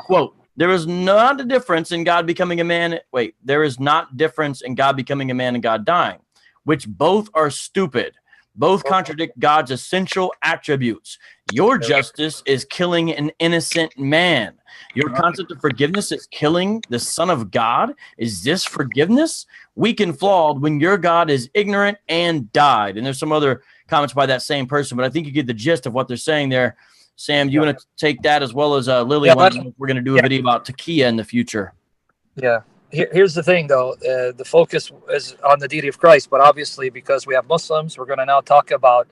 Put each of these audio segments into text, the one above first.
Quote, there is not a difference in God becoming a man. Wait, there is not difference in God becoming a man and God dying, which both are stupid. Both contradict God's essential attributes. Your justice is killing an innocent man. Your concept of forgiveness is killing the Son of God. Is this forgiveness? Weak and flawed when your God is ignorant and died. And there's some other comments by that same person, but I think you get the gist of what they're saying there. Sam, do you want to take that as well as Lily? We're going to do a video about Takia in the future. Yeah. Here's the thing, though. The focus is on the deity of Christ, but obviously because we have Muslims, we're going to now talk about,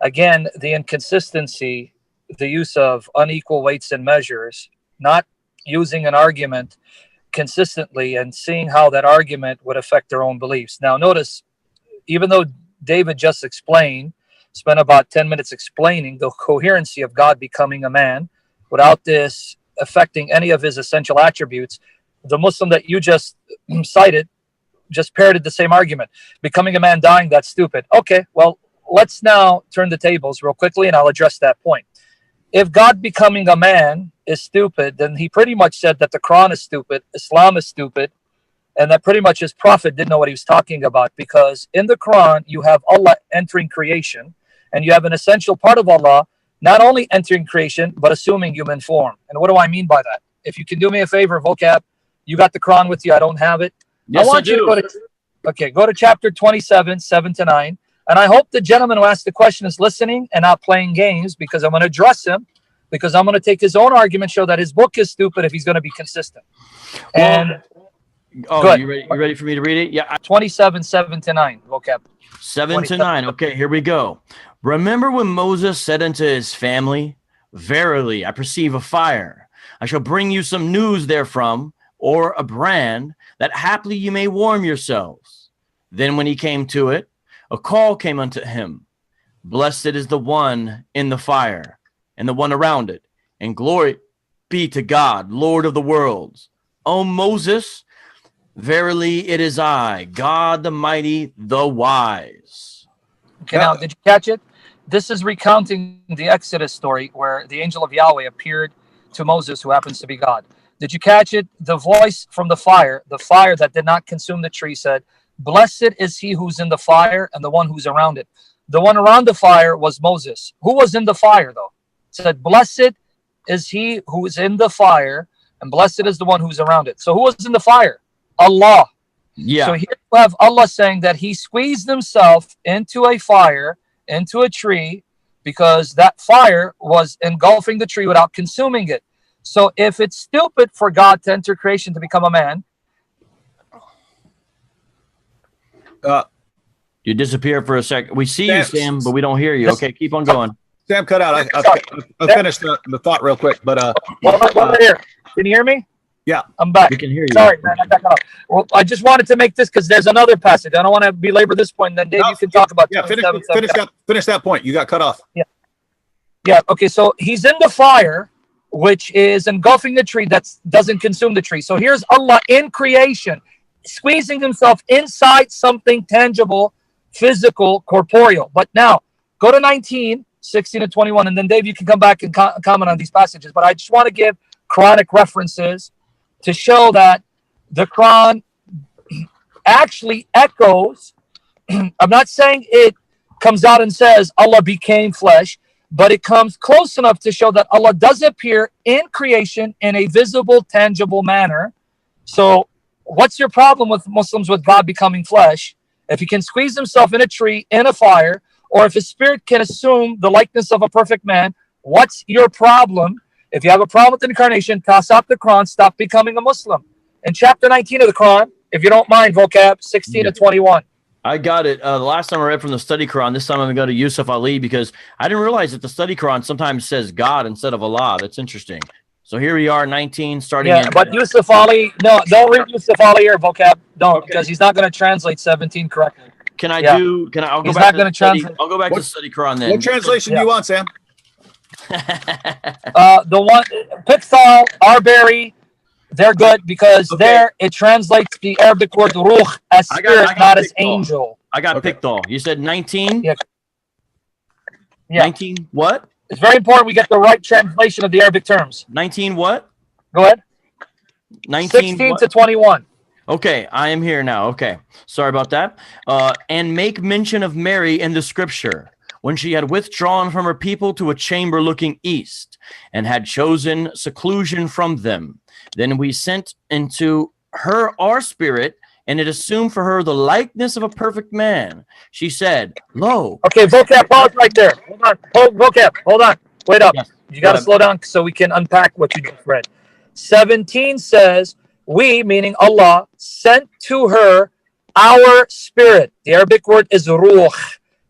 again, the inconsistency, the use of unequal weights and measures, not using an argument consistently and seeing how that argument would affect their own beliefs. Now, notice, even though David just spent about 10 minutes explaining the coherency of God becoming a man without this affecting any of his essential attributes, the Muslim that you just cited just parroted the same argument. Becoming a man, dying, that's stupid. Okay, well, let's now turn the tables real quickly, and I'll address that point. If God becoming a man is stupid, then he pretty much said that the Quran is stupid, Islam is stupid, and that pretty much his prophet didn't know what he was talking about, because in the Quran, you have Allah entering creation, and you have an essential part of Allah not only entering creation, but assuming human form. And what do I mean by that? If you can do me a favor, vocab, you got the Quran with you. I don't have it. Yes, I want you to go to chapter 27, 7-9. And I hope the gentleman who asked the question is listening and not playing games, because I'm going to address him, because I'm going to take his own argument, show that his book is stupid if he's going to be consistent. And you ready for me to read it? Yeah. 27, 7-9, vocab. 7-9. Okay, here we go. Remember when Moses said unto his family, verily, I perceive a fire. I shall bring you some news therefrom, or a brand, that haply you may warm yourselves. Then when he came to it, a call came unto him. Blessed is the one in the fire, and the one around it, and glory be to God, Lord of the worlds. O Moses, verily it is I, God the mighty, the wise. Okay, now, did you catch it? This is recounting the Exodus story where the angel of Yahweh appeared to Moses, who happens to be God. Did you catch it? The voice from the fire that did not consume the tree, said, blessed is he who's in the fire and the one who's around it. The one around the fire was Moses. Who was in the fire, though? It said, blessed is he who is in the fire, and blessed is the one who's around it. So who was in the fire? Allah. Yeah. So here you have Allah saying that he squeezed himself into a fire, into a tree, because that fire was engulfing the tree without consuming it. So if it's stupid for God to enter creation to become a man. You disappear for a second. We see you, Sam, but we don't hear you. Okay, keep on going. Sam cut out. I finished the thought real quick, but here. Can you hear me? Yeah, I'm back. We can hear you. Sorry, man. Well, I just wanted to make this because there's another passage. I don't want to belabor this point. Then Dave, you can talk about. Yeah, finish that point. You got cut off. Yeah. Okay. So he's in the fire, which is engulfing the tree that doesn't consume the tree. So here's Allah in creation, squeezing himself inside something tangible, physical, corporeal. But now go to 19, 16-21, and then Dave, you can come back and comment on these passages. But I just want to give Quranic references to show that the Quran actually echoes. I'm not saying it comes out and says Allah became flesh, but it comes close enough to show that Allah does appear in creation in a visible, tangible manner. So what's your problem with Muslims with God becoming flesh? If he can squeeze himself in a tree, in a fire, or if his spirit can assume the likeness of a perfect man, what's your problem? If you have a problem with the incarnation, toss out the Quran, stop becoming a Muslim. In chapter 19 of the Quran, if you don't mind, vocab, 16-21. I got it. The last time I read from the study Quran, this time I'm going to go to Yusuf Ali because I didn't realize that the study Quran sometimes says God instead of Allah. That's interesting. So here we are, 19, starting. Yeah, but Yusuf Ali, no, don't read Yusuf Ali or vocab. Don't, because he's not going to translate 17 correctly. I'll go he's back not to study. I'll go back to study Quran then. What translation do you want, Sam? The one, Pixel, Arbery, they're good because there it translates the Arabic word ruh as spirit, not as angel. I got picked all. You said 19? Yeah. 19 what? It's very important we get the right translation of the Arabic terms. 19 what? Go ahead. 19. 16 to 21. Okay, I am here now. Okay, sorry about that. And make mention of Mary in the scripture, when she had withdrawn from her people to a chamber looking east, and had chosen seclusion from them. Then we sent into her our spirit, and it assumed for her the likeness of a perfect man. She said, Lo. Okay, vocab, pause right there. Hold on. Vocab, hold on. Wait up. Yes, You got to slow down so we can unpack what you just read. 17 says, we, meaning Allah, sent to her our spirit. The Arabic word is ruh.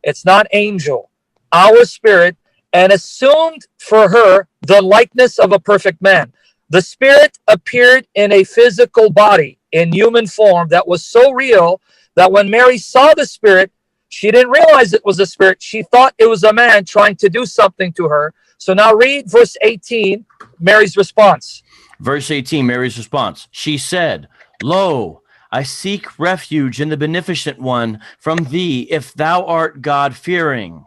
It's not angel. Our spirit, and assumed for her the likeness of a perfect man. The spirit appeared in a physical body, in human form, that was so real that when Mary saw the spirit, she didn't realize it was a spirit. She thought it was a man trying to do something to her. So now read verse 18, Mary's response. Verse 18, Mary's response. She said, Lo, I seek refuge in the Beneficent One from thee, if thou art God-fearing.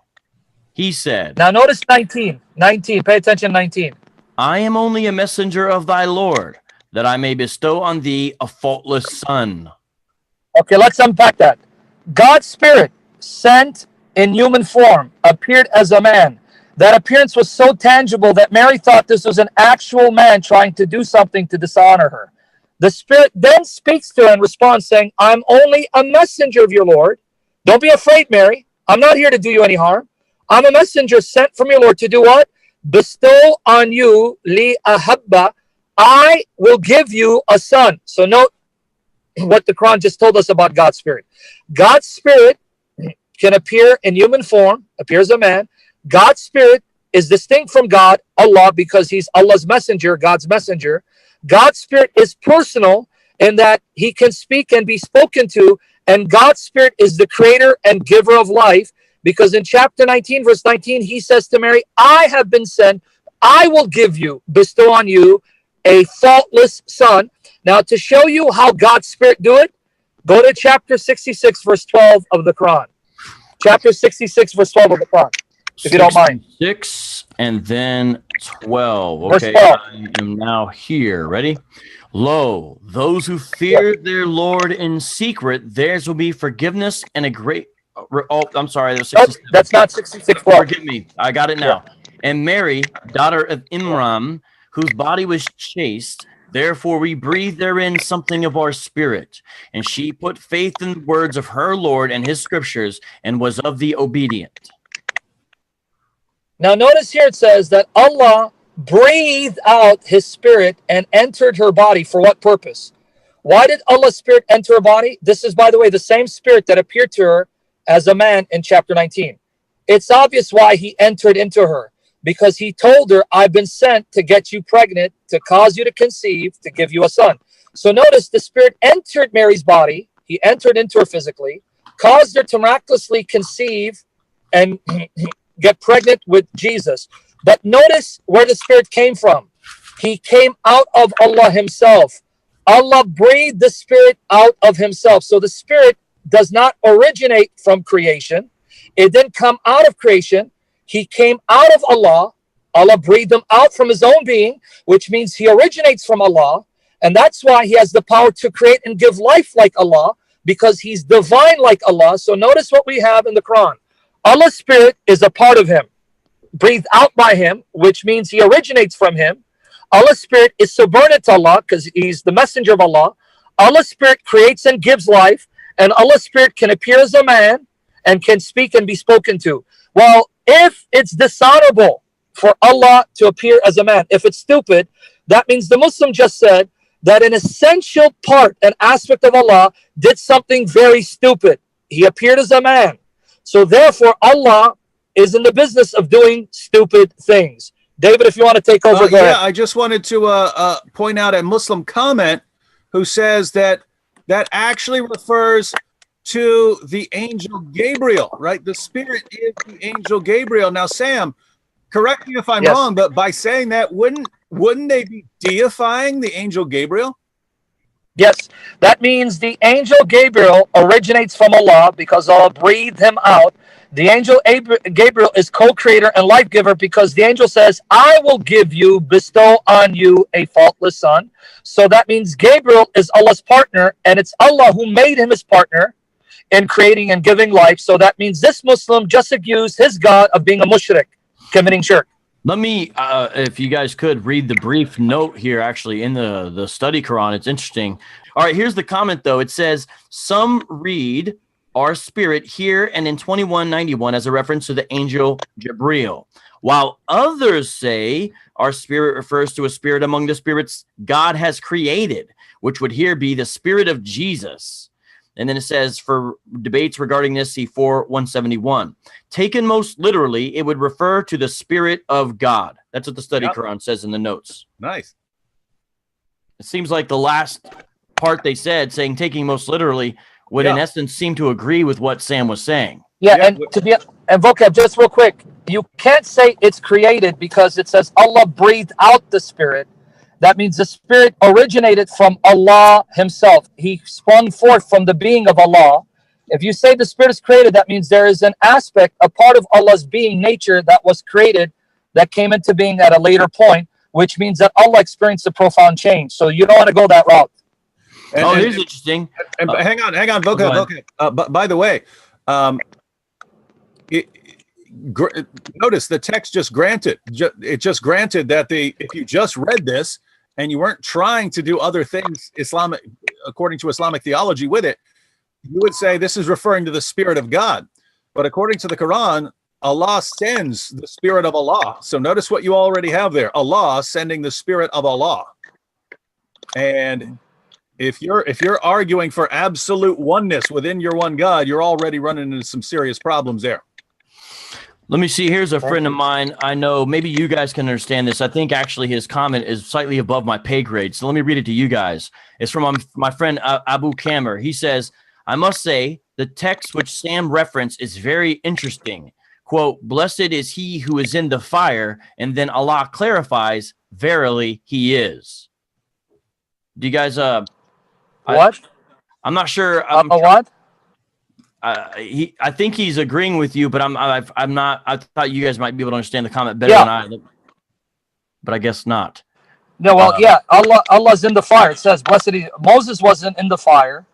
He said. Now notice 19. 19. Pay attention, 19. I am only a messenger of thy Lord, that I may bestow on thee a faultless son. Okay, let's unpack that. God's spirit, sent in human form, appeared as a man. That appearance was so tangible that Mary thought this was an actual man trying to do something to dishonor her. The Spirit then speaks to her in response, saying, I'm only a messenger of your Lord. Don't be afraid, Mary. I'm not here to do you any harm. I'm a messenger sent from your Lord to do what? Bestow on you, li ahabba. I will give you a son. So note what the Quran just told us about God's Spirit. God's Spirit can appear in human form, appears a man. God's spirit is distinct from God, Allah, because he's Allah's messenger, God's messenger. God's spirit is personal in that he can speak and be spoken to, and God's spirit is the creator and giver of life, because in chapter 19, verse 19, he says to Mary, I have been sent, I will give you, bestow on you a faultless son. Now, to show you how God's spirit do it, go to chapter 66, verse 12 of the Quran. Chapter 66, verse 12 of the Quran. If you don't mind. 6 and then 12. Verse Okay, 12. I am now here. Ready? Lo, those who fear their Lord in secret, theirs will be forgiveness and a great. Oh, I'm sorry. There's 66. Nope, that's not 66. Forgive me. I got it now. And Mary, daughter of Imran, whose body was chaste, therefore we breathe therein something of our spirit. And she put faith in the words of her Lord and his scriptures, and was of the obedient. Now notice here it says that Allah breathed out his spirit and entered her body. For what purpose? Why did Allah's spirit enter her body? This is, by the way, the same spirit that appeared to her as a man in chapter 19. It's obvious why he entered into her, because he told her, I've been sent to get you pregnant, to cause you to conceive, to give you a son. So notice the spirit entered Mary's body. He entered into her physically, caused her to miraculously conceive and get pregnant with Jesus. But notice where the spirit came from. He came out of Allah himself. Allah breathed the spirit out of himself. So the spirit does not originate from creation. It didn't come out of creation. He came out of Allah. Allah breathed him out from his own being, which means he originates from Allah. And that's why he has the power to create and give life like Allah, because he's divine like Allah. So notice what we have in the Quran. Allah's spirit is a part of him, breathed out by him, which means he originates from him. Allah's spirit is subordinate to Allah because he's the messenger of Allah. Allah's spirit creates and gives life, and Allah's spirit can appear as a man and can speak and be spoken to. Well, if it's dishonorable for Allah to appear as a man, if it's stupid, that means the Muslim just said that an essential part, an aspect of Allah, did something very stupid. He appeared as a man. So therefore, Allah is in the business of doing stupid things. David, if you want to take over, go ahead. I just wanted to point out a Muslim comment who says that that actually refers to the angel Gabriel, right? The spirit is the angel Gabriel. Now, Sam, correct me if I'm wrong, but by saying that, wouldn't they be deifying the angel Gabriel? Yes, that means the angel Gabriel originates from Allah because Allah breathed him out. The angel Gabriel is co-creator and life giver, because the angel says, I will give you, bestow on you a faultless son. So that means Gabriel is Allah's partner, and it's Allah who made him his partner in creating and giving life. So that means this Muslim just accused his God of being a mushrik, committing shirk. Let me, if you guys could read the brief note here, actually, in the study Quran. It's interesting. All right, here's the comment, though. It says, some read our spirit here and in 2191 as a reference to the angel Jibreel, while others say our spirit refers to a spirit among the spirits God has created, which would here be the spirit of Jesus. And then it says, for debates regarding this, see 4:171. Taken most literally, it would refer to the spirit of God. That's what the study Quran says in the notes. Nice. It seems like the last part they said, saying taking most literally, would in essence seem to agree with what Sam was saying. And vocab, just real quick, you can't say it's created because it says Allah breathed out the spirit. That means the spirit originated from Allah himself. He sprung forth from the being of Allah. If you say the spirit is created, that means there is an aspect, a part of Allah's being nature that was created, that came into being at a later point, which means that Allah experienced a profound change. So you don't want to go that route. Here's interesting. And hang on, vocab. By the way, notice the text just granted. It just granted that if you just read this and you weren't trying to do other things according to Islamic theology with it, you would say this is referring to the Spirit of God. But according to the Quran, Allah sends the Spirit of Allah. So notice what you already have there: Allah sending the Spirit of Allah. And if you're arguing for absolute oneness within your one God, you're already running into some serious problems there. Let me see. Here's a friend of mine. I know maybe you guys can understand this. I think actually his comment is slightly above my pay grade. So let me read it to you guys. It's from my friend Abu Kamer. He says, I must say the text which Sam referenced is very interesting. Quote, blessed is he who is in the fire. And then Allah clarifies, verily he is. Do you guys, what? I'm not sure. What? I think he's agreeing with you, but I'm not. I thought you guys might be able to understand the comment better than I, but I guess not. No, well, Allah's in the fire. It says, blessed is Moses wasn't in the fire,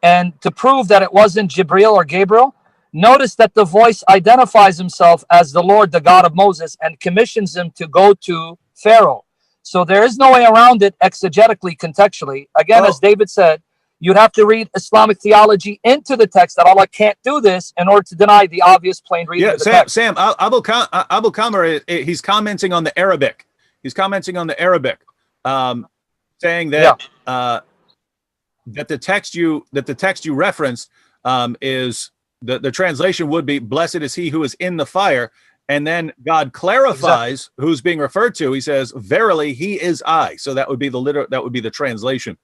and to prove that it wasn't Jibreel or Gabriel, notice that the voice identifies himself as the Lord, the God of Moses, and commissions him to go to Pharaoh. So there is no way around it exegetically, contextually. Again, as David said, you'd have to read Islamic theology into the text that Allah can't do this in order to deny the obvious plain reading of the text. Sam, Abu Kamar, he's commenting on the Arabic. He's commenting on the Arabic, saying that that the text you reference is the translation would be, blessed is he who is in the fire. And then God clarifies who's being referred to. He says, verily he is I. So that would be the translation.